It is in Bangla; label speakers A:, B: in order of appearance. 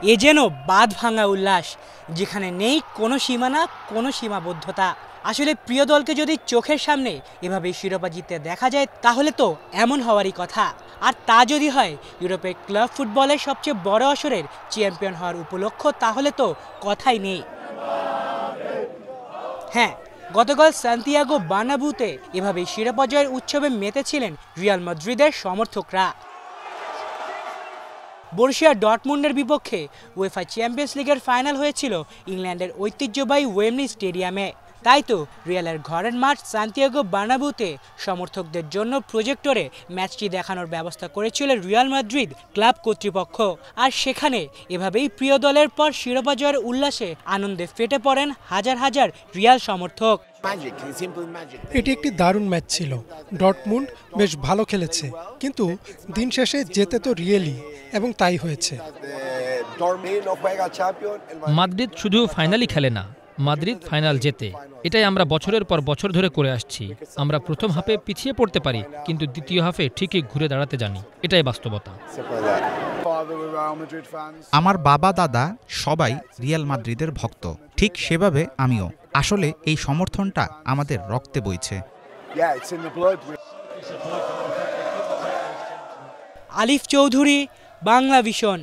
A: এ যেন বাঁধ ভাঙা উল্লাস, যেখানে নেই কোনো সীমানা, কোনো সীমাবদ্ধতা। আসলে প্রিয় দলকে যদি চোখের সামনে এভাবে শিরোপা জিততে দেখা যায় তাহলে তো এমন হওয়ারই কথা। আর তা যদি হয় ইউরোপের ক্লাব ফুটবলের সবচেয়ে বড় আসরের চ্যাম্পিয়ন হওয়ার উপলক্ষ, তাহলে তো কথাই নেই। হ্যাঁ, গতকাল সান্তিয়াগো বার্নাব্যুতে এভাবেই শিরোপা জয়ের উৎসবে মেতেছিলেন রিয়াল মাদ্রিদের সমর্থকরা। বরুসিয়া ডর্টমুন্ডের বিপক্ষে উয়েফা চ্যাম্পিয়ন্স লিগের ফাইনাল হয়েছিল ইংল্যান্ডের ঐতিহ্যবাহী ওয়েমব্লি স্টেডিয়ামে। তাই তো রিয়ালের ঘরের মাঠ সান্তিয়াগো বার্নাব্যুতে সমর্থকদের জন্য প্রজেক্টরে ম্যাচটি দেখানোর ব্যবস্থা করেছিল রিয়াল মাদ্রিদ ক্লাব কর্তৃপক্ষ। আর সেখানে এভাবেই প্রিয় দলের পর শিরোপা জয়ের উল্লাসে আনন্দে ফেটে পড়েন হাজার হাজার রিয়াল সমর্থক।
B: এটি একটি দারুণ ম্যাচ ছিল। ডর্টমুন্ড বেশ ভালো খেলেছে, কিন্তু দিন শেষে জেতে তো রিয়েলই, এবং তাই হয়েছে।
C: মাদ্রিদ শুধু ফাইনালই খেলে না, মাদ্রিদ ফাইনাল জেতে। এটাই আমরা বছরের পর বছর ধরে করে আসছি। আমরা প্রথম হাফে পিছিয়ে পড়তে পারি, কিন্তু দ্বিতীয় হাফে ঠিকই ঘুরে দাঁড়াতে জানি। এটাই বাস্তবতা।
D: আমার বাবা দাদা সবাই রিয়াল মাদ্রিদের ভক্ত, ঠিক সেভাবে আমিও। আসলে এই সমর্থনটা আমাদের রক্তে বইছে।
A: আলিফ চৌধুরী, বাংলা ভিশন।